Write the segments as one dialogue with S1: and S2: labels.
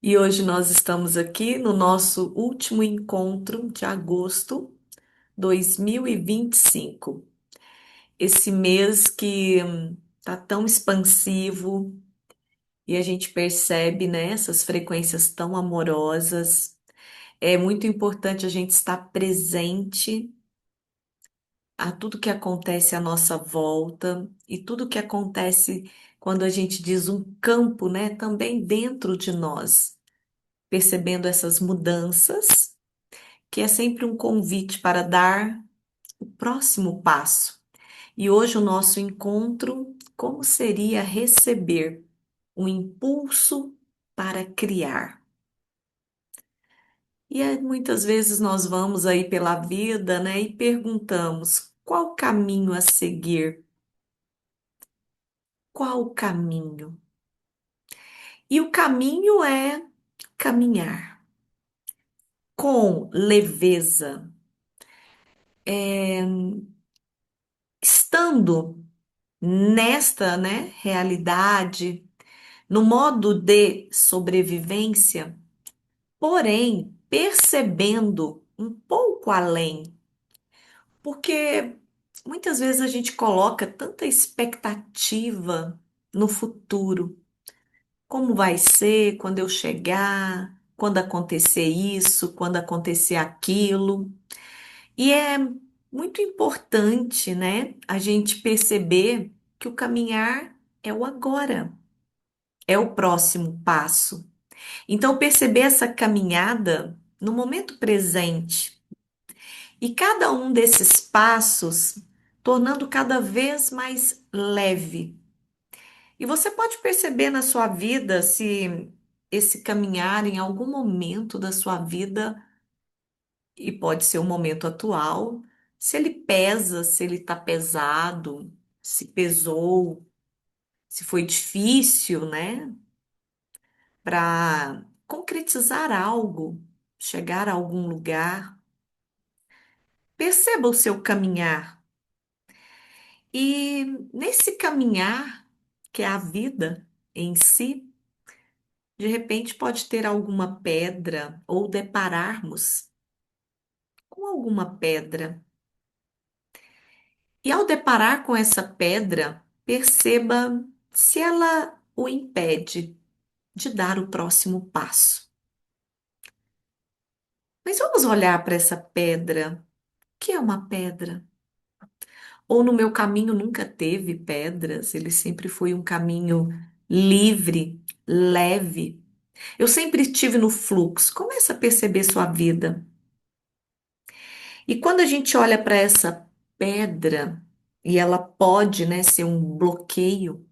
S1: E hoje nós estamos aqui no nosso último encontro de agosto 2025. Esse mês que tá tão expansivo e a gente percebe, né, essas frequências tão amorosas. É muito importante a gente estar presente a tudo que acontece à nossa volta e tudo que acontece quando a gente diz um campo, né, também dentro de nós, percebendo essas mudanças que é sempre um convite para dar o próximo passo. E hoje o nosso encontro, como seria receber um impulso para criar? E aí, muitas vezes nós vamos aí pela vida, né, e perguntamos qual caminho a seguir? Qual o caminho? E o caminho é caminhar com leveza, estando nesta, né, realidade no modo de sobrevivência, porém percebendo um pouco além, porque muitas vezes a gente coloca tanta expectativa no futuro, como vai ser quando eu chegar, quando acontecer isso, quando acontecer aquilo, e é muito importante, né, a gente perceber que o caminhar é o agora, é o próximo passo. Então, perceber essa caminhada no momento presente e cada um desses passos tornando cada vez mais leve. E você pode perceber na sua vida se esse caminhar em algum momento da sua vida, e pode ser o momento atual, se ele pesa, se ele está pesado, se pesou, se foi difícil, né? Para concretizar algo, chegar a algum lugar. Perceba o seu caminhar. E nesse caminhar, que é a vida em si, de repente pode ter alguma pedra ou depararmos com alguma pedra. E ao deparar com essa pedra, perceba se ela o impede de dar o próximo passo. Mas vamos olhar para essa pedra. O que é uma pedra? Ou no meu caminho nunca teve pedras, ele sempre foi um caminho livre, leve. Eu sempre estive no fluxo. Comece a perceber sua vida. E quando a gente olha para essa pedra, e ela pode, né, ser um bloqueio,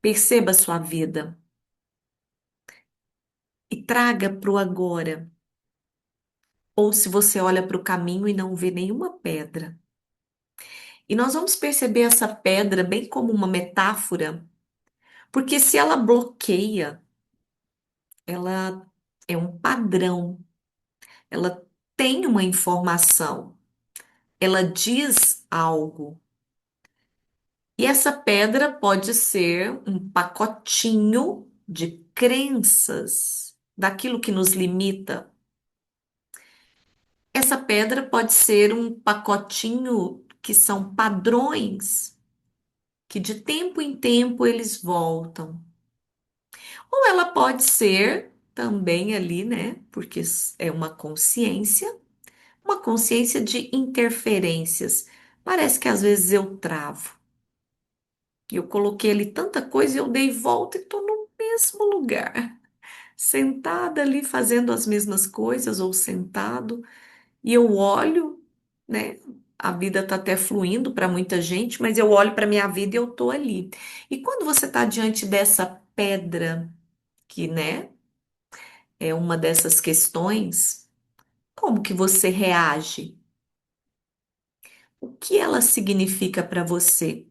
S1: perceba sua vida e traga para o agora. Ou se você olha para o caminho e não vê nenhuma pedra. E nós vamos perceber essa pedra bem como uma metáfora, porque se ela bloqueia, ela é um padrão, ela tem uma informação, ela diz algo. E essa pedra pode ser um pacotinho de crenças, daquilo que nos limita. Essa pedra pode ser um pacotinho que são padrões, que de tempo em tempo eles voltam. Ou ela pode ser também ali, né? Porque é uma consciência de interferências. Parece que às vezes eu travo. Eu coloquei ali tanta coisa e eu dei volta e estou no mesmo lugar, sentada ali fazendo as mesmas coisas ou sentado, e eu olho, né? A vida está até fluindo para muita gente, mas eu olho para minha vida e eu estou ali. E quando você está diante dessa pedra, que, né, é uma dessas questões, como que você reage? O que ela significa para você?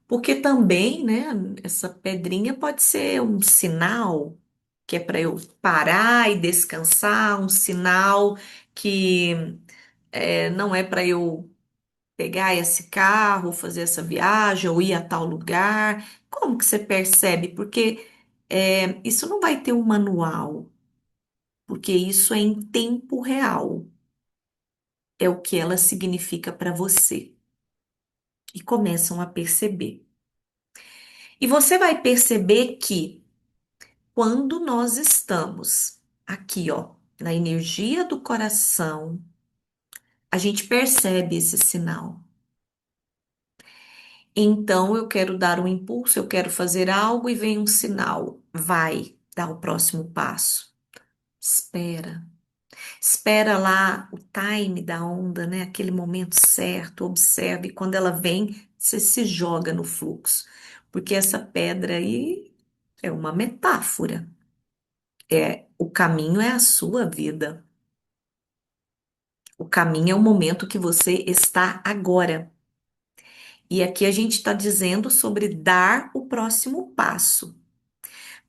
S1: Porque também, né, essa pedrinha pode ser um sinal que é para eu parar e descansar, um sinal que não é para eu pegar esse carro, fazer essa viagem ou ir a tal lugar. Como que você percebe? Porque Isso não vai ter um manual, porque isso é em tempo real. É o que ela significa para você. E começam a perceber. E você vai perceber que quando nós estamos aqui, ó, na energia do coração, a gente percebe esse sinal. Então, eu quero dar um impulso, eu quero fazer algo e vem um sinal. Vai dar o próximo passo. Espera. Espera lá o time da onda, né? Aquele momento certo, observe. Quando ela vem, você se joga no fluxo. Porque essa pedra aí é uma metáfora. O caminho é a sua vida. O caminho é o momento que você está agora. E aqui a gente está dizendo sobre dar o próximo passo.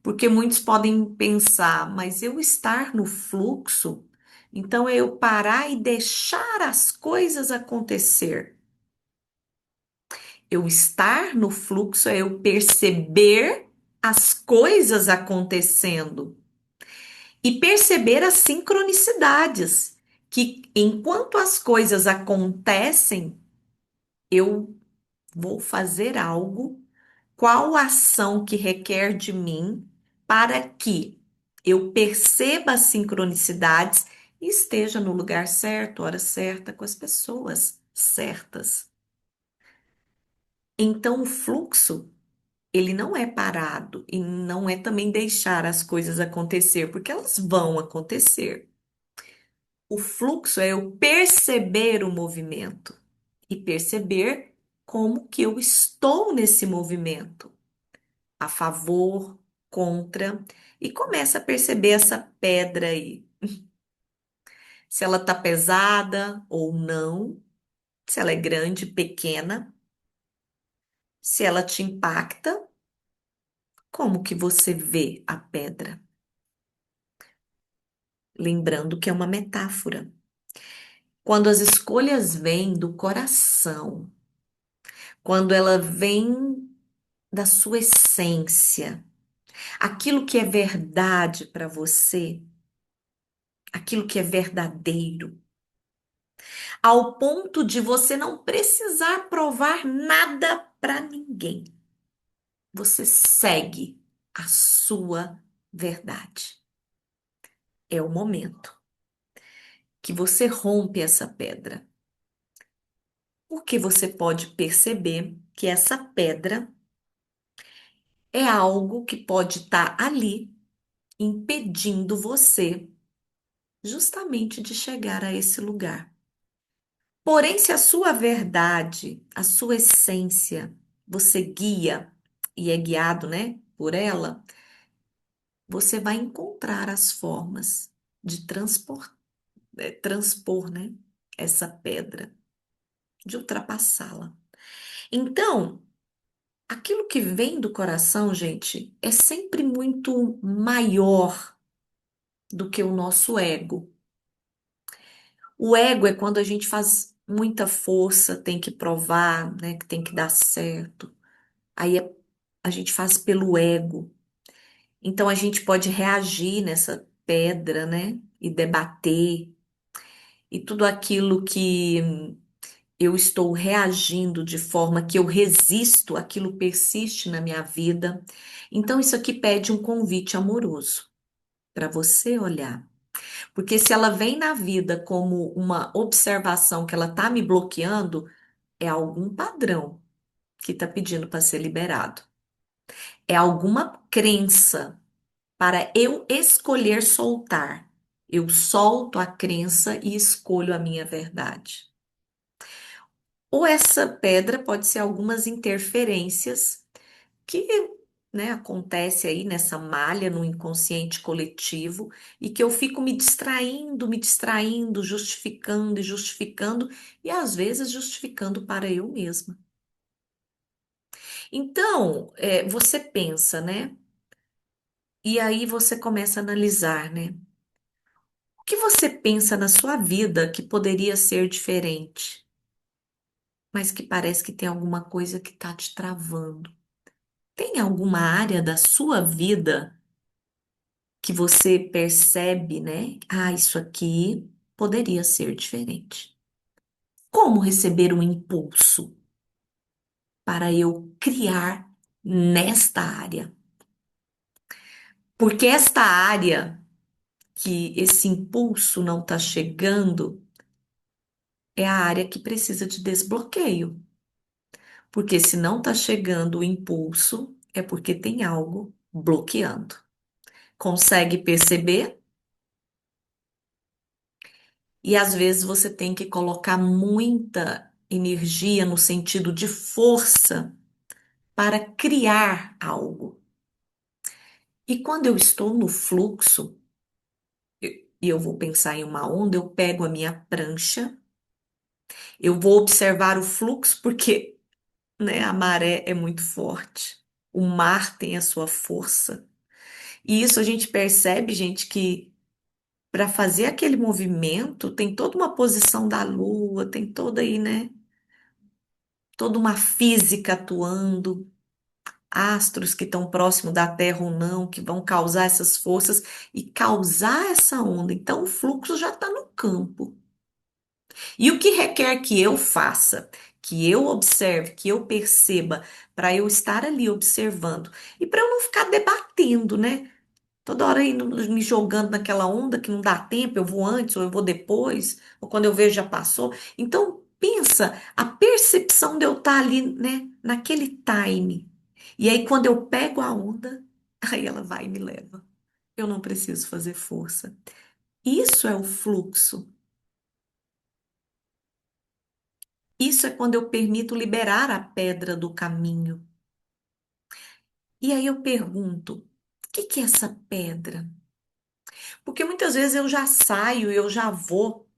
S1: Porque muitos podem pensar, mas eu estar no fluxo, então é eu parar e deixar as coisas acontecer. Eu estar no fluxo é eu perceber as coisas acontecendo e perceber as sincronicidades, que enquanto as coisas acontecem, eu vou fazer algo. Qual a ação que requer de mim para que eu perceba as sincronicidades e esteja no lugar certo, hora certa, com as pessoas certas? Então, o fluxo, ele não é parado e não é também deixar as coisas acontecer, porque elas vão acontecer. O fluxo é eu perceber o movimento e perceber como que eu estou nesse movimento. A favor, contra, e começa a perceber essa pedra aí. Se ela tá pesada ou não, se ela é grande, pequena, se ela te impacta, como que você vê a pedra? Lembrando que é uma metáfora. Quando as escolhas vêm do coração, quando ela vem da sua essência, aquilo que é verdade para você, aquilo que é verdadeiro, ao ponto de você não precisar provar nada para ninguém. Você segue a sua verdade. É o momento que você rompe essa pedra. Porque você pode perceber que essa pedra é algo que pode estar ali impedindo você justamente de chegar a esse lugar. Porém, se a sua verdade, a sua essência, você guia e é guiado, né, por ela, você vai encontrar as formas de transpor, né, essa pedra, de ultrapassá-la. Então, aquilo que vem do coração, gente, é sempre muito maior do que o nosso ego. O ego é quando a gente faz muita força, tem que provar, né, que tem que dar certo. Aí a gente faz pelo ego. Então a gente pode reagir nessa pedra, né? E debater. E tudo aquilo que eu estou reagindo de forma que eu resisto, aquilo persiste na minha vida. Então isso aqui pede um convite amoroso para você olhar. Porque se ela vem na vida como uma observação que ela está me bloqueando, é algum padrão que está pedindo para ser liberado. É alguma crença para eu escolher soltar. Eu solto a crença e escolho a minha verdade. Ou essa pedra pode ser algumas interferências que, né, acontece aí nessa malha no inconsciente coletivo e que eu fico me distraindo, justificando e justificando e às vezes justificando para eu mesma. Então, você pensa, né? E aí você começa a analisar, né? O que você pensa na sua vida que poderia ser diferente, mas que parece que tem alguma coisa que está te travando? Tem alguma área da sua vida que você percebe, né? Ah, isso aqui poderia ser diferente. Como receber um impulso para eu criar nesta área? Porque esta área que esse impulso não está chegando é a área que precisa de desbloqueio. Porque se não está chegando o impulso, é porque tem algo bloqueando. Consegue perceber? E às vezes você tem que colocar muita energia no sentido de força para criar algo. E quando eu estou no fluxo, e eu vou pensar em uma onda, eu pego a minha prancha, eu vou observar o fluxo, porque, né, a maré é muito forte, o mar tem a sua força. E isso a gente percebe, gente, que para fazer aquele movimento tem toda uma posição da lua, tem toda aí, né? Toda uma física atuando, astros que estão próximo da Terra ou não, que vão causar essas forças e causar essa onda. Então, o fluxo já está no campo. E o que requer que eu faça, que eu observe, que eu perceba, para eu estar ali observando e para eu não ficar debatendo, né? Toda hora indo, me jogando naquela onda que não dá tempo, eu vou antes ou eu vou depois, ou quando eu vejo já passou. Então, pensa, a percepção de eu estar ali, né, naquele time. E aí, quando eu pego a onda, aí ela vai e me leva. Eu não preciso fazer força. Isso é o fluxo. Isso é quando eu permito liberar a pedra do caminho. E aí eu pergunto, o que que é essa pedra? Porque muitas vezes eu já saio, eu já vou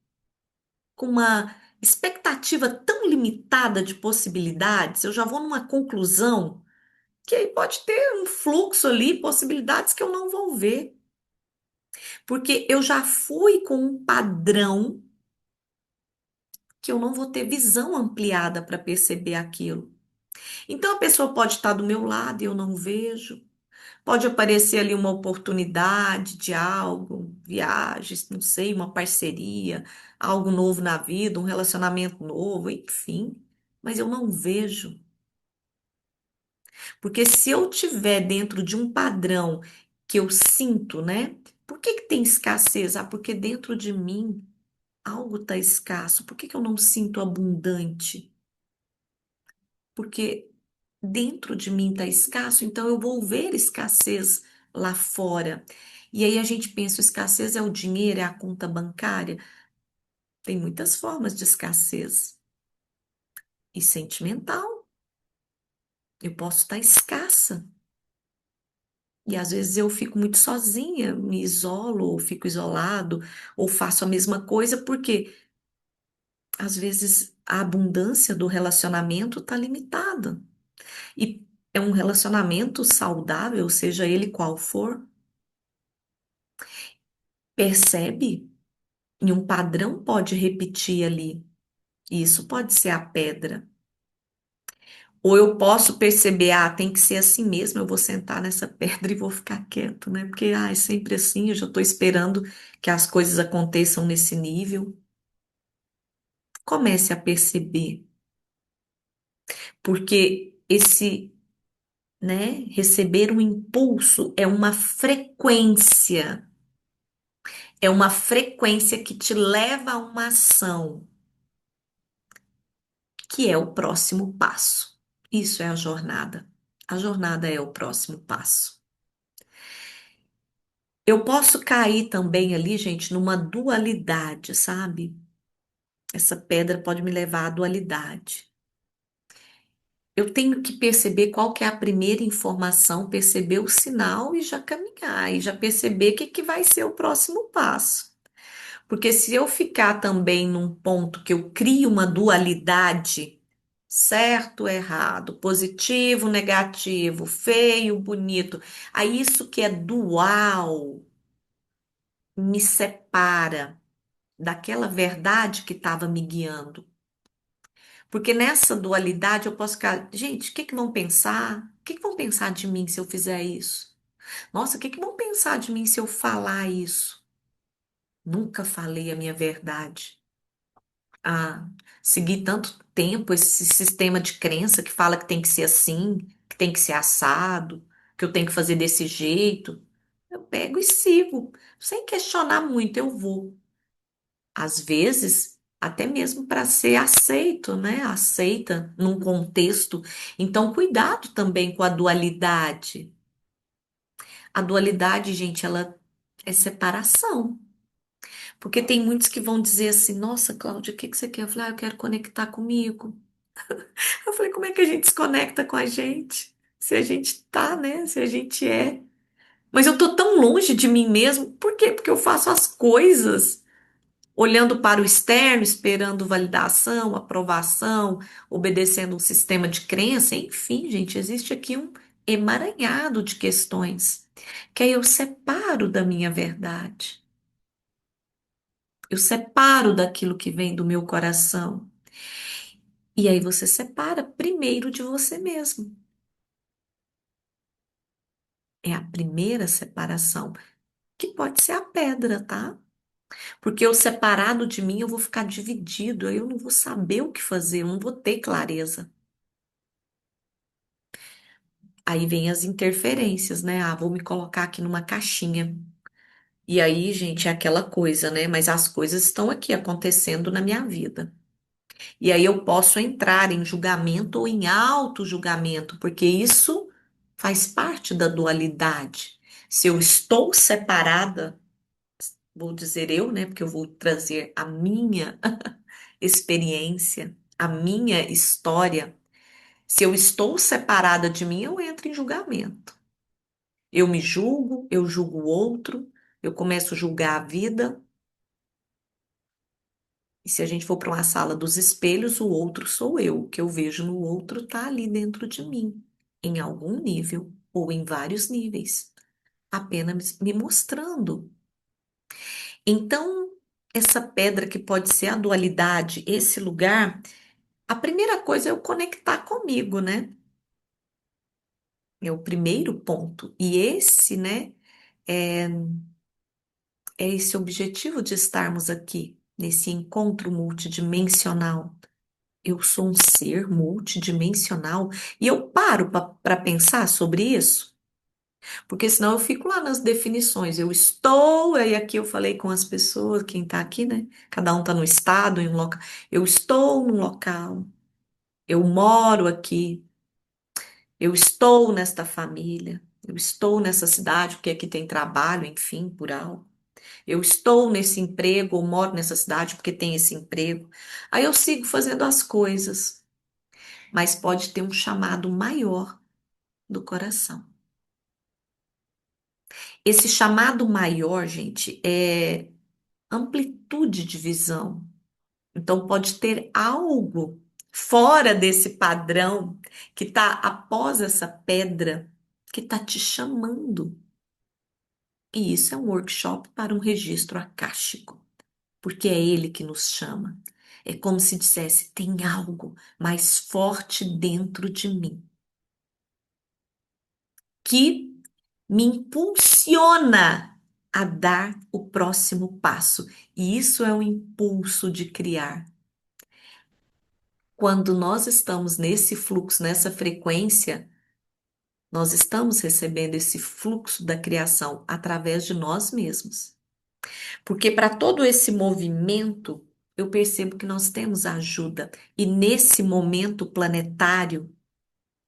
S1: com uma expectativa tão limitada de possibilidades, eu já vou numa conclusão que aí pode ter um fluxo ali, possibilidades que eu não vou ver, porque eu já fui com um padrão que eu não vou ter visão ampliada para perceber aquilo. Então a pessoa pode estar do meu lado e eu não vejo. Pode aparecer ali uma oportunidade de algo, viagens, não sei, uma parceria, algo novo na vida, um relacionamento novo, enfim. Mas eu não vejo. Porque se eu tiver dentro de um padrão que eu sinto, né? Por que que tem escassez? Ah, porque dentro de mim algo está escasso. Por que que eu não sinto abundante? Porque dentro de mim está escasso, então eu vou ver escassez lá fora. E aí a gente pensa, escassez é o dinheiro, é a conta bancária. Tem muitas formas de escassez. E sentimental. Eu posso estar escassa. E às vezes eu fico muito sozinha, me isolo, ou fico isolado, ou faço a mesma coisa, porque às vezes a abundância do relacionamento está limitada. E é um relacionamento saudável, seja ele qual for, percebe? E um padrão pode repetir ali. E isso pode ser a pedra. Ou eu posso perceber, ah, tem que ser assim mesmo, eu vou sentar nessa pedra e vou ficar quieto, né? Porque, ah, é sempre assim, eu já estou esperando que as coisas aconteçam nesse nível. Comece a perceber, porque esse, né, receber um impulso é uma frequência que te leva a uma ação, que é o próximo passo. Isso é a jornada. A jornada é o próximo passo. Eu posso cair também ali, gente, numa dualidade, sabe? Essa pedra pode me levar à dualidade. Eu tenho que perceber qual que é a primeira informação, perceber o sinal e já caminhar, e já perceber o que que vai ser o próximo passo. Porque se eu ficar também num ponto que eu crio uma dualidade, certo, errado, positivo, negativo, feio, bonito, aí isso que é dual me separa daquela verdade que estava me guiando. Porque nessa dualidade eu posso ficar, gente, o que que vão pensar? O que que vão pensar de mim se eu fizer isso? Nossa, o que que vão pensar de mim se eu falar isso? Nunca falei a minha verdade. Ah, segui tanto tempo esse sistema de crença que fala que tem que ser assim, que tem que ser assado, que eu tenho que fazer desse jeito. Eu pego e sigo, sem questionar muito, eu vou. Às vezes, até mesmo para ser aceito, né? Aceita num contexto. Então, cuidado também com a dualidade. A dualidade, gente, ela é separação. Porque tem muitos que vão dizer assim: Nossa, Cláudia, o que que você quer? Eu falei: Eu quero conectar comigo. Eu falei: Como é que a gente se conecta com a gente? Se a gente tá, né? Se a gente é. Mas eu tô tão longe de mim mesmo. Por quê? Porque eu faço as coisas olhando para o externo, esperando validação, aprovação, obedecendo um sistema de crença. Enfim, gente, existe aqui um emaranhado de questões que aí eu separo da minha verdade. Eu separo daquilo que vem do meu coração. E aí você separa primeiro de você mesmo. É a primeira separação, que pode ser a pedra, tá? Porque eu separado de mim, eu vou ficar dividido, aí eu não vou saber o que fazer, eu não vou ter clareza. Aí vem as interferências, né? Ah, vou me colocar aqui numa caixinha. E aí, gente, é aquela coisa, né? Mas as coisas estão aqui acontecendo na minha vida. E aí eu posso entrar em julgamento ou em auto-julgamento, porque isso faz parte da dualidade. Se eu estou separada, vou dizer eu, né? Porque eu vou trazer a minha experiência, a minha história. Se eu estou separada de mim, eu entro em julgamento. Eu me julgo, eu julgo o outro, eu começo a julgar a vida. E se a gente for para uma sala dos espelhos, o outro sou eu. O que eu vejo no outro está ali dentro de mim, em algum nível ou em vários níveis, apenas me mostrando. Então, essa pedra que pode ser a dualidade, esse lugar, a primeira coisa é eu conectar comigo, né? É o primeiro ponto. E esse, né, é, é esse objetivo de estarmos aqui, nesse encontro multidimensional. Eu sou um ser multidimensional e eu paro para pensar sobre isso, porque senão eu fico lá nas definições. Eu estou, aí aqui eu falei com as pessoas, quem está aqui, né? Cada um está no estado, em um local. Eu estou num local, eu moro aqui, eu estou nesta família, eu estou nessa cidade, porque aqui tem trabalho, enfim, por algo. Eu estou nesse emprego, ou moro nessa cidade porque tem esse emprego. Aí eu sigo fazendo as coisas, mas pode ter um chamado maior do coração. Esse chamado maior, gente, é amplitude de visão. Então pode ter algo fora desse padrão que está após essa pedra que está te chamando. E isso é um workshop para um registro akáshico, porque é ele que nos chama. É como se dissesse: tem algo mais forte dentro de mim que me impulsiona a dar o próximo passo. E isso é um impulso de criar. Quando nós estamos nesse fluxo, nessa frequência, nós estamos recebendo esse fluxo da criação através de nós mesmos. Porque para todo esse movimento, eu percebo que nós temos ajuda. E nesse momento planetário,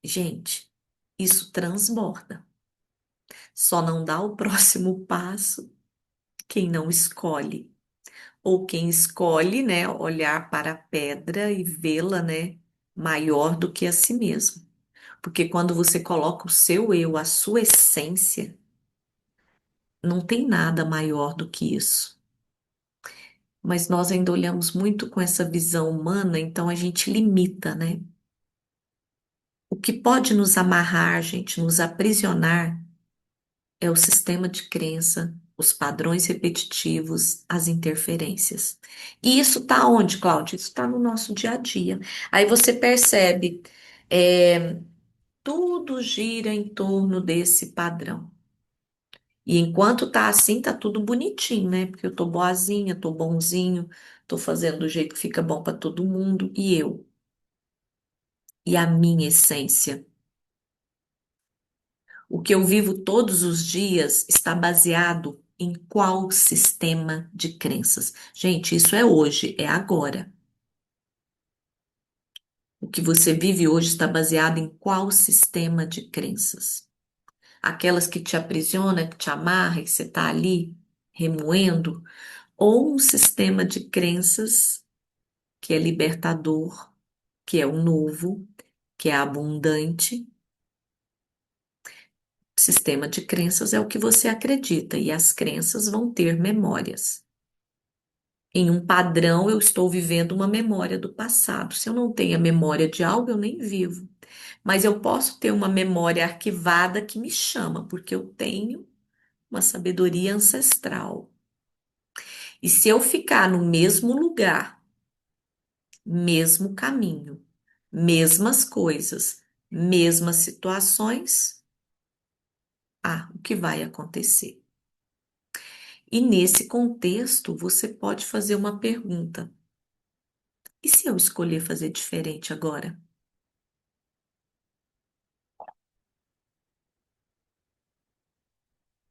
S1: gente, isso transborda. Só não dá o próximo passo quem não escolhe. Ou quem escolhe, né, olhar para a pedra e vê-la, né, maior do que a si mesmo. Porque quando você coloca o seu eu, a sua essência, não tem nada maior do que isso. Mas nós ainda olhamos muito com essa visão humana, então a gente limita, né? O que pode nos amarrar, gente, nos aprisionar, é o sistema de crença, os padrões repetitivos, as interferências. E isso está onde, Cláudia? Isso está no nosso dia a dia. Aí você percebe, é, tudo gira em torno desse padrão. E enquanto tá assim, tá tudo bonitinho, né? Porque eu tô boazinha, tô bonzinho, tô fazendo do jeito que fica bom para todo mundo. E eu? E a minha essência? O que eu vivo todos os dias está baseado em qual sistema de crenças? Gente, isso é hoje, é agora. O que você vive hoje está baseado em qual sistema de crenças? Aquelas que te aprisionam, que te amarram, que você está ali remoendo, ou um sistema de crenças que é libertador, que é o novo, que é abundante. Sistema de crenças é o que você acredita, e as crenças vão ter memórias. Em um padrão, eu estou vivendo uma memória do passado. Se eu não tenho a memória de algo, eu nem vivo. Mas eu posso ter uma memória arquivada que me chama, porque eu tenho uma sabedoria ancestral. E se eu ficar no mesmo lugar, mesmo caminho, mesmas coisas, mesmas situações, o que vai acontecer? E nesse contexto, você pode fazer uma pergunta: e se eu escolher fazer diferente agora?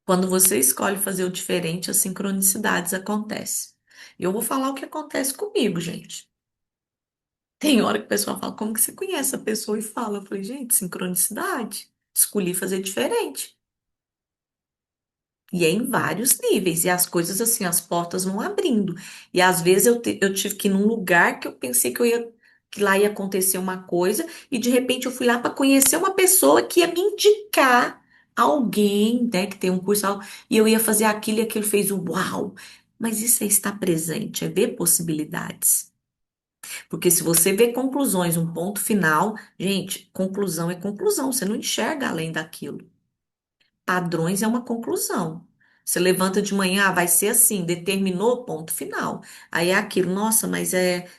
S1: Quando você escolhe fazer o diferente, as sincronicidades acontecem. Eu vou falar o que acontece comigo, gente. Tem hora que o pessoal fala, como que você conhece a pessoa e fala? Eu falei, gente, sincronicidade. Escolhi fazer diferente. E é em vários níveis, e as coisas assim, as portas vão abrindo. E às vezes eu tive que ir num lugar que eu pensei que lá ia acontecer uma coisa, e de repente eu fui lá para conhecer uma pessoa que ia me indicar alguém, né, que tem um curso, e eu ia fazer aquilo e aquilo fez o uau. Mas isso é estar presente, é ver possibilidades. Porque se você vê conclusões, um ponto final, gente, conclusão é conclusão, você não enxerga além daquilo. Padrões é uma conclusão. Você levanta de manhã, vai ser assim, determinou, ponto final. Aí é aquilo, nossa, mas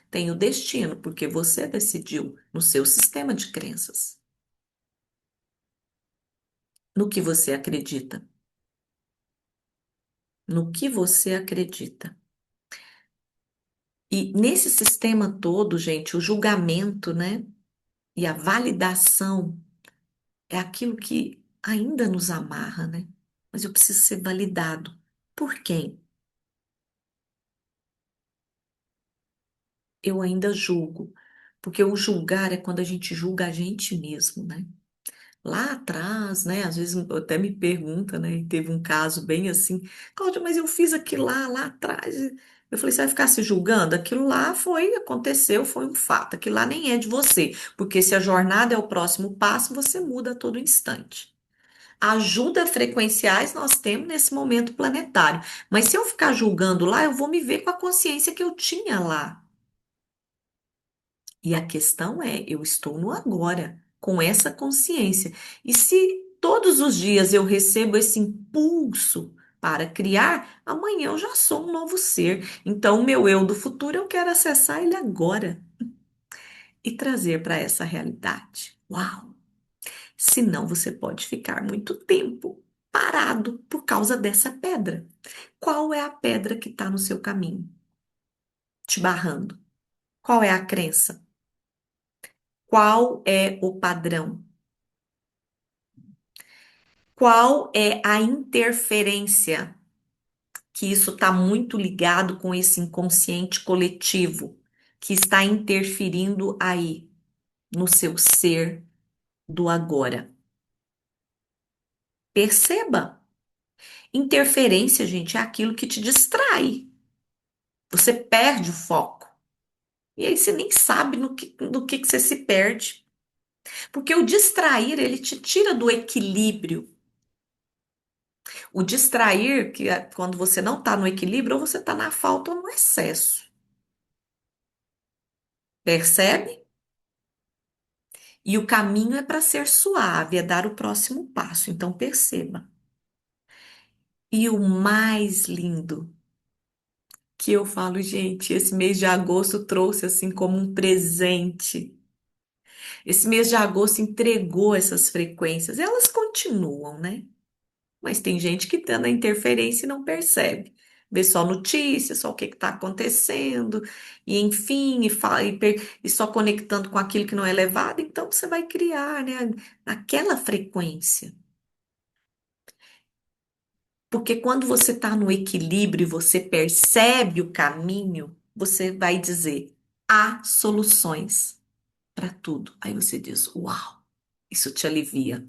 S1: tem o destino, porque você decidiu no seu sistema de crenças, no que você acredita, no que você acredita. E nesse sistema todo, gente, o julgamento, né, e a validação é aquilo que ainda nos amarra, né? Mas eu preciso ser validado. Por quem? Eu ainda julgo. Porque o julgar é quando a gente julga a gente mesmo, né? Lá atrás, né? Às vezes até me pergunta, né? E teve um caso bem assim, Cláudia, mas eu fiz aquilo lá atrás. Eu falei, você vai ficar se julgando? Aquilo lá foi, aconteceu, foi um fato. Aquilo lá nem é de você. Porque se a jornada é o próximo passo, você muda a todo instante. Ajuda frequenciais nós temos nesse momento planetário. Mas se eu ficar julgando lá, eu vou me ver com a consciência que eu tinha lá. E a questão é, eu estou no agora, com essa consciência. E se todos os dias eu recebo esse impulso para criar, amanhã eu já sou um novo ser. Então, o meu eu do futuro, eu quero acessar ele agora e trazer para essa realidade. Uau! Senão você pode ficar muito tempo parado por causa dessa pedra. Qual é a pedra que está no seu caminho, te barrando? Qual é a crença? Qual é o padrão? Qual é a interferência? Que isso está muito ligado com esse inconsciente coletivo que está interferindo aí no seu ser do agora. Perceba, interferência, gente, é aquilo que te distrai. Você perde o foco. E aí você nem sabe no que você se perde. Porque o distrair, ele te tira do equilíbrio. O distrair, que é quando você não está no equilíbrio, ou você está na falta ou no excesso. Percebe? E o caminho é para ser suave, é dar o próximo passo. Então perceba. E o mais lindo que eu falo, gente, esse mês de agosto trouxe assim como um presente. Esse mês de agosto entregou essas frequências. Elas continuam, né? Mas tem gente que tá na interferência e não percebe. Vê só notícias, só o que está acontecendo, e enfim, e só conectando com aquilo que não é elevado, então você vai criar, né, naquela frequência. Porque quando você está no equilíbrio e você percebe o caminho, você vai dizer: há soluções para tudo. Aí você diz: uau, isso te alivia.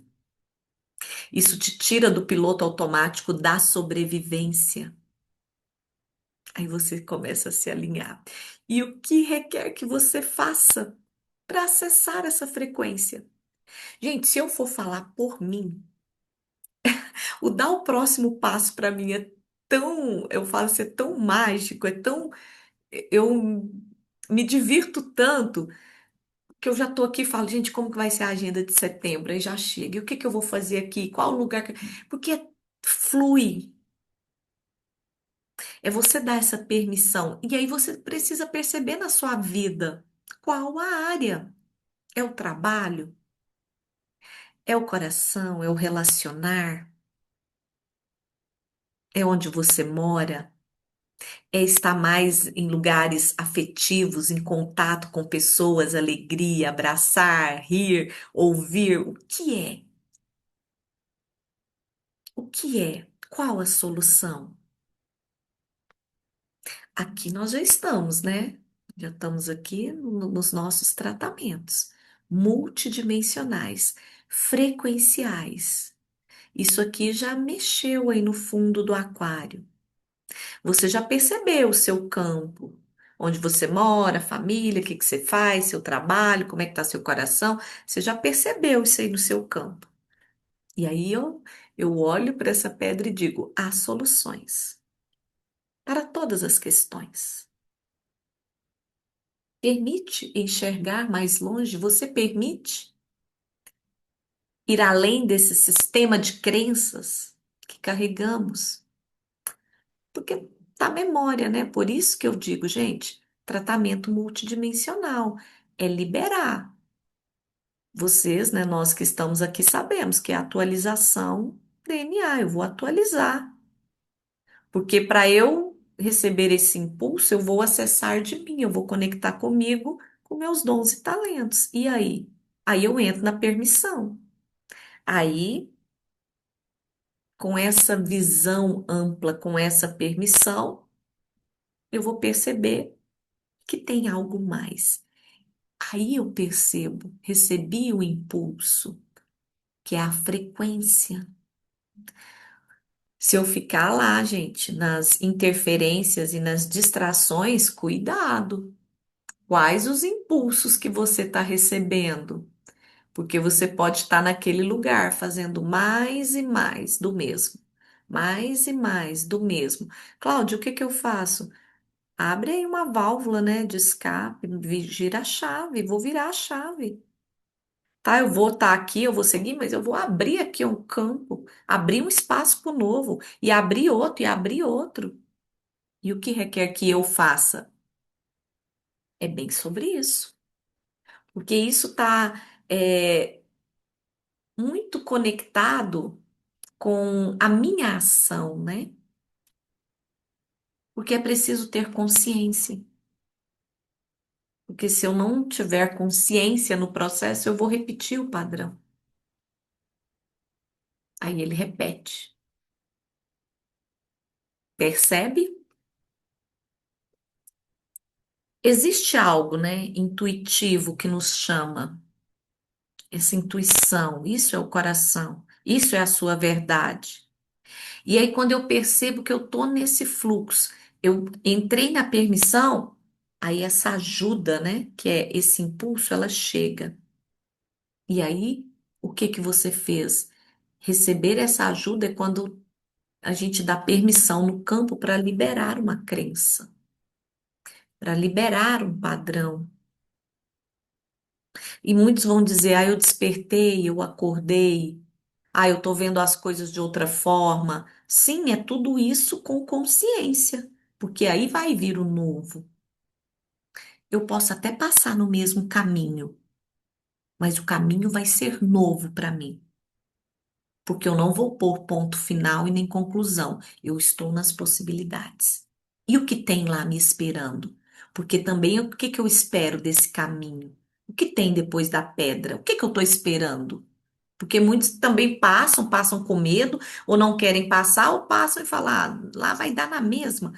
S1: Isso te tira do piloto automático da sobrevivência. Aí você começa a se alinhar. E o que requer que você faça para acessar essa frequência? Gente, se eu for falar por mim, o dar o próximo passo para mim é tão, eu falo assim, é tão mágico, é tão, eu me divirto tanto que eu já tô aqui e falo, gente, como que vai ser a agenda de setembro? Aí já chega. E o que que eu vou fazer aqui? Qual o lugar que... Porque flui. É você dar essa permissão. E aí você precisa perceber na sua vida qual a área. É o trabalho? É o coração? É o relacionar? É onde você mora? É estar mais em lugares afetivos, em contato com pessoas, alegria, abraçar, rir, ouvir? O que é? O que é? Qual a solução? Aqui nós já estamos, né? Já estamos aqui nos nossos tratamentos multidimensionais, frequenciais. Isso aqui já mexeu aí no fundo do aquário. Você já percebeu o seu campo, onde você mora, família, o que que você faz, seu trabalho, como é que está seu coração. Você já percebeu isso aí no seu campo. E aí eu olho para essa pedra e digo: há soluções para todas as questões. Permite enxergar mais longe? Você permite ir além desse sistema de crenças que carregamos? Porque tá memória, né? Por isso que eu digo, gente, tratamento multidimensional é liberar. Vocês, né, nós que estamos aqui sabemos que é atualização DNA, eu vou atualizar. Porque para eu receber esse impulso, eu vou acessar de mim, eu vou conectar comigo, com meus dons e talentos. E aí? Aí eu entro na permissão. Aí, com essa visão ampla, com essa permissão, eu vou perceber que tem algo mais. Aí eu percebo, recebi o impulso, que é a frequência. Se eu ficar lá, gente, nas interferências e nas distrações, cuidado. Quais os impulsos que você está recebendo? Porque você pode estar naquele lugar fazendo mais e mais do mesmo. Mais e mais do mesmo. Cláudia, o que que eu faço? Abre aí uma válvula, né, de escape, gira a chave, vou virar a chave. Tá, eu vou estar aqui, eu vou seguir, mas eu vou abrir aqui um campo, abrir um espaço para o novo, e abrir outro, e abrir outro. E o que requer que eu faça? É bem sobre isso. Porque isso está muito conectado com a minha ação, né? Porque é preciso ter consciência. Porque se eu não tiver consciência no processo, eu vou repetir o padrão. Aí ele repete. Percebe? Existe algo, né, intuitivo que nos chama, essa intuição, isso é o coração, isso é a sua verdade. E aí, quando eu percebo que eu tô nesse fluxo, eu entrei na permissão, aí essa ajuda, né, que é esse impulso, ela chega. E aí, o que que você fez? Receber essa ajuda é quando a gente dá permissão no campo para liberar uma crença, para liberar um padrão. E muitos vão dizer: ah, eu despertei, eu acordei, ah, eu tô vendo as coisas de outra forma. Sim, é tudo isso com consciência, porque aí vai vir o novo. Eu posso até passar no mesmo caminho, mas o caminho vai ser novo para mim, porque eu não vou pôr ponto final e nem conclusão. Eu estou nas possibilidades. E o que tem lá me esperando? Porque também o que que eu espero desse caminho? O que tem depois da pedra? O que que eu estou esperando? Porque muitos também passam com medo, ou não querem passar, ou passam e falam, ah, lá vai dar na mesma.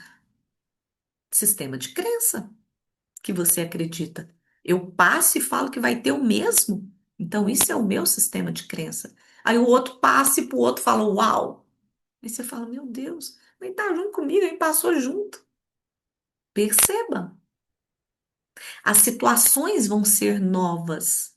S1: Sistema de crença que você acredita. Eu passo e falo que vai ter o mesmo. Então, isso é o meu sistema de crença. Aí o outro passa e pro outro fala, uau. Aí você fala, meu Deus, ele tá junto comigo, ele passou junto. Perceba, as situações vão ser novas.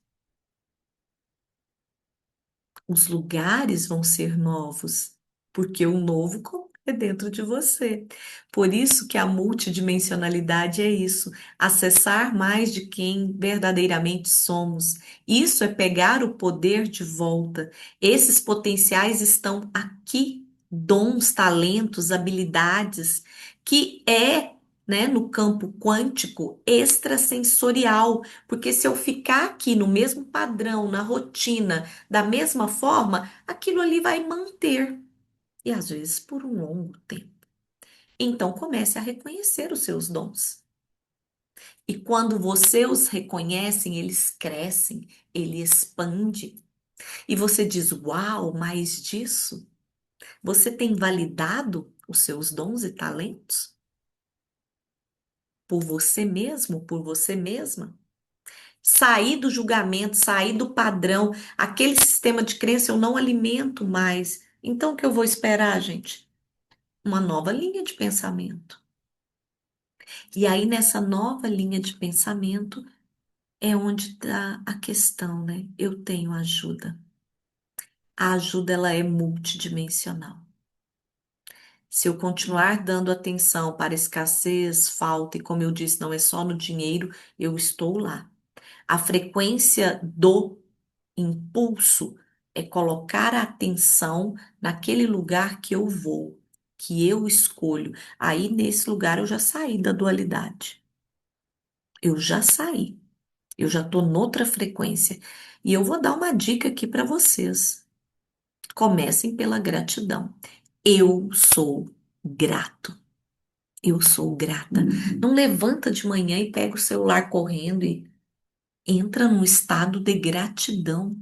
S1: Os lugares vão ser novos, porque o novo é dentro de você. Por isso que a multidimensionalidade é isso, acessar mais de quem verdadeiramente somos. Isso é pegar o poder de volta. Esses potenciais estão aqui, dons, talentos, habilidades, que é, né, no campo quântico extrasensorial, porque se eu ficar aqui no mesmo padrão, na rotina, da mesma forma, aquilo ali vai manter, e às vezes por um longo tempo. Então comece a reconhecer os seus dons. E quando você os reconhece, eles crescem, ele expande. E você diz: Uau, mais disso? Você tem validado os seus dons e talentos por você mesmo, por você mesma? Sair do julgamento, sair do padrão, aquele sistema de crença eu não alimento mais. Então, o que eu vou esperar, gente? Uma nova linha de pensamento. E aí, nessa nova linha de pensamento, é onde está a questão, né? Eu tenho ajuda. A ajuda, ela é multidimensional. Se eu continuar dando atenção para escassez, falta, e como eu disse, não é só no dinheiro, eu estou lá. A frequência do impulso é colocar a atenção naquele lugar que eu vou, que eu escolho. Aí, nesse lugar, eu já saí da dualidade. Eu já saí. Eu já estou noutra frequência. E eu vou dar uma dica aqui para vocês. Comecem pela gratidão. Eu sou grato. Eu sou grata. Não levanta de manhã e pega o celular correndo e entra num estado de gratidão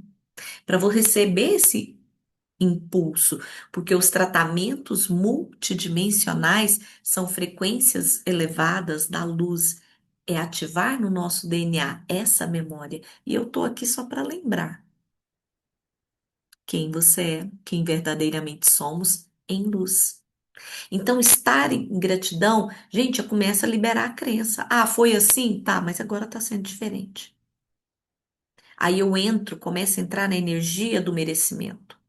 S1: para você receber esse impulso, porque os tratamentos multidimensionais são frequências elevadas da luz, é ativar no nosso DNA essa memória. E eu tô aqui só para lembrar quem você é, quem verdadeiramente somos em luz. Então, estar em gratidão, gente, já começa a liberar a crença. Ah, foi assim? Tá, mas agora tá sendo diferente. Aí eu entro, começo a entrar na energia do merecimento.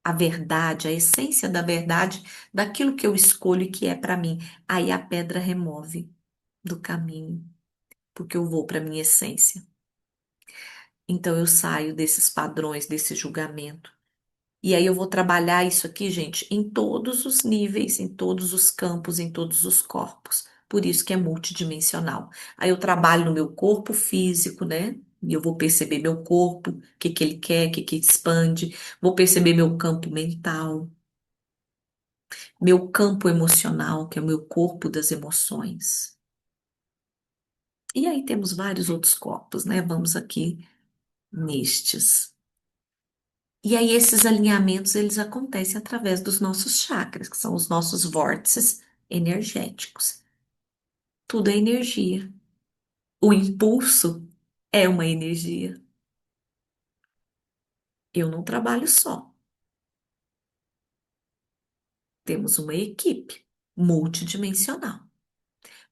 S1: A verdade, a essência da verdade, daquilo que eu escolho e que é para mim. Aí a pedra remove do caminho, porque eu vou para minha essência. Então eu saio desses padrões, desse julgamento. E aí eu vou trabalhar isso aqui, gente, em todos os níveis, em todos os campos, em todos os corpos. Por isso que é multidimensional. Aí eu trabalho no meu corpo físico, né? E eu vou perceber meu corpo, o que que ele quer, o que que expande. Vou perceber meu campo mental, meu campo emocional, que é o meu corpo das emoções. E aí temos vários outros corpos, né? Vamos aqui nestes. E aí esses alinhamentos, eles acontecem através dos nossos chakras, que são os nossos vórtices energéticos. Tudo é energia. O impulso é uma energia. Eu não trabalho só. Temos uma equipe multidimensional,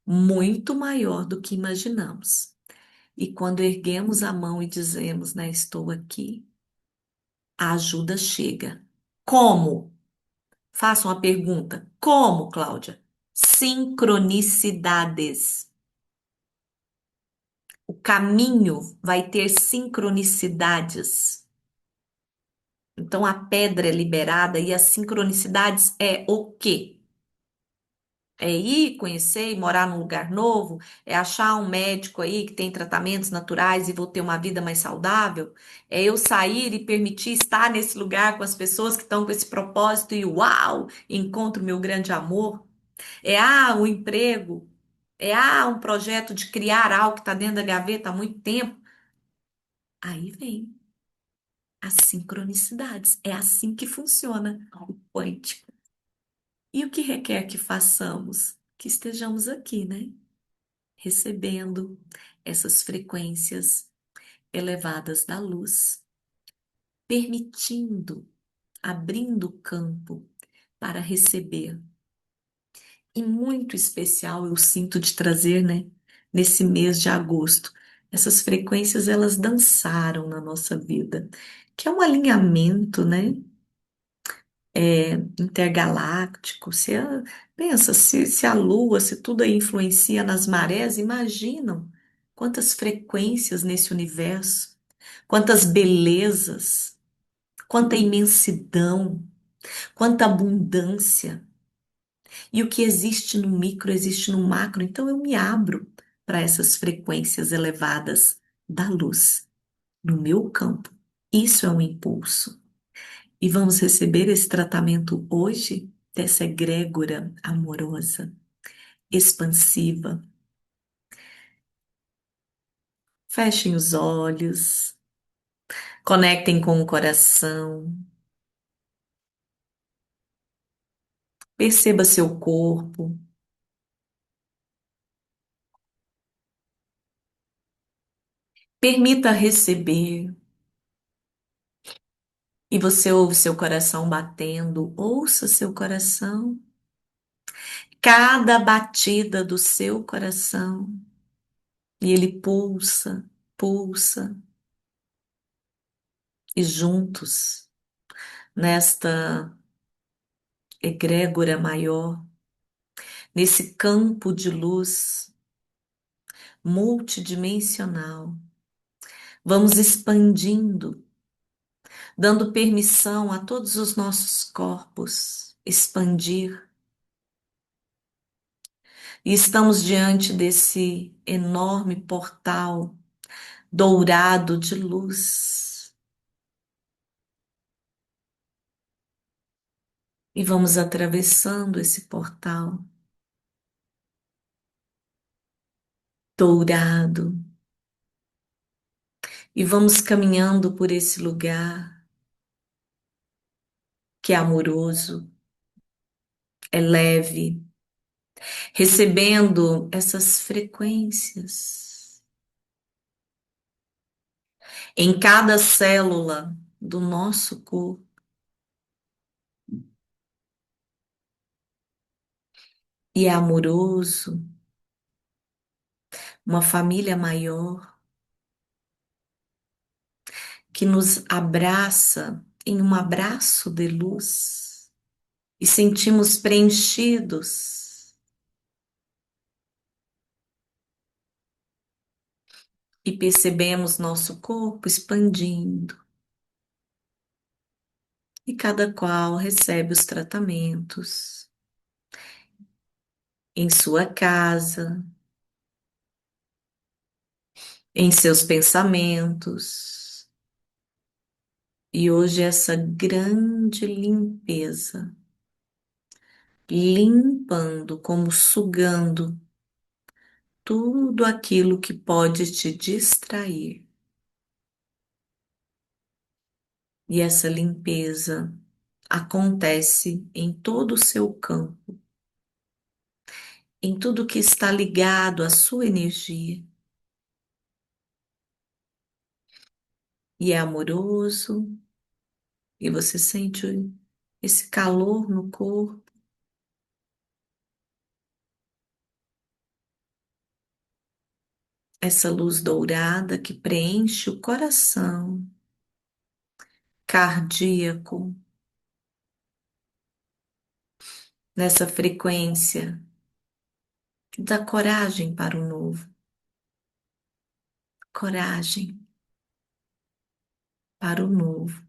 S1: muito maior do que imaginamos. E quando erguemos a mão e dizemos, né, estou aqui, a ajuda chega. Como? Faça uma pergunta. Como, Cláudia? Sincronicidades. O caminho vai ter sincronicidades. Então a pedra é liberada e as sincronicidades é o quê? É ir conhecer e morar num lugar novo? É achar um médico aí que tem tratamentos naturais e vou ter uma vida mais saudável? É eu sair e permitir estar nesse lugar com as pessoas que estão com esse propósito e uau, encontro meu grande amor? É o emprego? É um projeto de criar algo que está dentro da gaveta há muito tempo? Aí vem as sincronicidades. É assim que funciona o quântico. E o que requer que façamos? Que estejamos aqui, né? Recebendo essas frequências elevadas da luz, permitindo, abrindo o campo para receber. E muito especial eu sinto de trazer, né, nesse mês de agosto. Essas frequências elas dançaram na nossa vida, que é um alinhamento, né, intergaláctico. Pensa, se a Lua, se tudo aí influencia nas marés, imaginam quantas frequências nesse universo, quantas belezas, quanta imensidão, quanta abundância. E o que existe no micro existe no macro, então eu me abro para essas frequências elevadas da luz no meu campo. Isso é um impulso. E vamos receber esse tratamento hoje dessa egrégora amorosa, expansiva. Fechem os olhos, conectem com o coração, perceba seu corpo, permita receber. E você ouve seu coração batendo, ouça seu coração, cada batida do seu coração, e ele pulsa, pulsa, e juntos, nesta egrégora maior, nesse campo de luz multidimensional, vamos expandindo, dando permissão a todos os nossos corpos expandir. E estamos diante desse enorme portal dourado de luz. E vamos atravessando esse portal dourado e vamos caminhando por esse lugar que é amoroso, é leve, recebendo essas frequências em cada célula do nosso corpo. E é amoroso, uma família maior que nos abraça em um abraço de luz e sentimos preenchidos e percebemos nosso corpo expandindo e cada qual recebe os tratamentos em sua casa, em seus pensamentos. E hoje essa grande limpeza, limpando, como sugando tudo aquilo que pode te distrair. E essa limpeza acontece em todo o seu campo, em tudo que está ligado à sua energia. E é amoroso, e você sente esse calor no corpo, essa luz dourada que preenche o coração cardíaco, nessa frequência da coragem para o novo, coragem para o novo.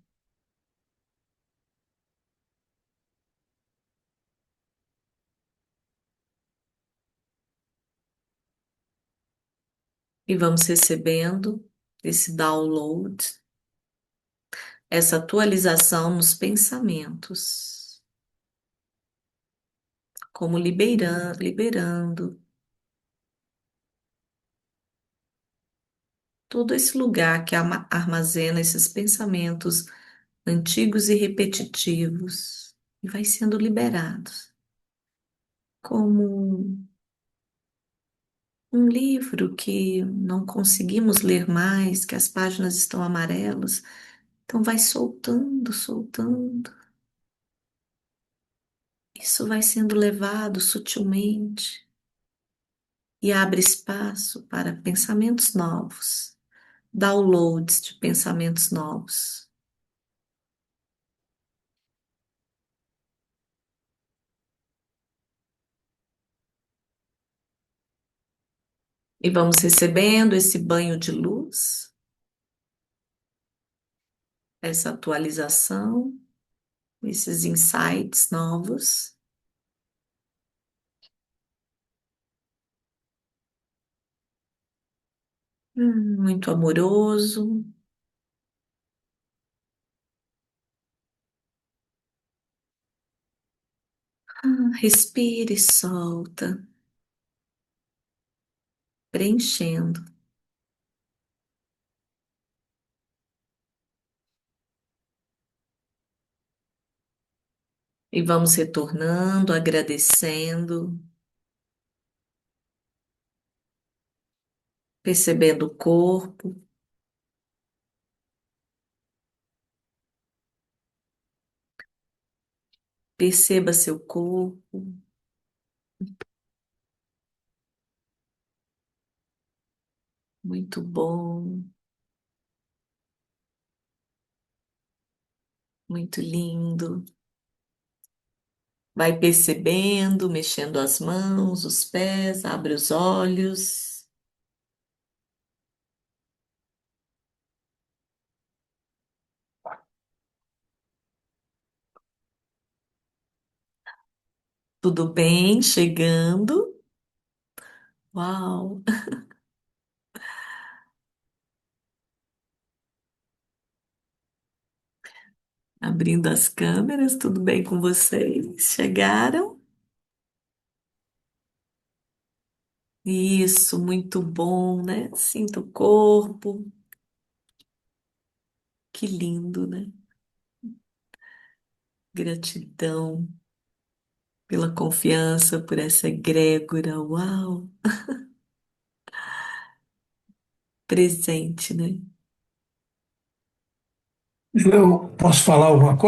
S1: E vamos recebendo esse download, essa atualização nos pensamentos, como liberando todo esse lugar que armazena esses pensamentos antigos e repetitivos e vai sendo liberados, como um livro que não conseguimos ler mais, que as páginas estão amarelas, então vai soltando, soltando. Isso vai sendo levado sutilmente e abre espaço para pensamentos novos, downloads de pensamentos novos. E vamos recebendo esse banho de luz, essa atualização, esses insights novos. Muito amoroso. Respire e solta, preenchendo. E vamos retornando, agradecendo, percebendo o corpo, perceba seu corpo, muito bom, muito lindo. Vai percebendo, mexendo as mãos, os pés, abre os olhos. Tudo bem, chegando. Uau! Abrindo as câmeras, tudo bem com vocês? Chegaram? Isso, muito bom, né? Sinta o corpo. Que lindo, né? Gratidão pela confiança, por essa egrégora. Uau! Presente, né?
S2: Eu posso falar alguma coisa?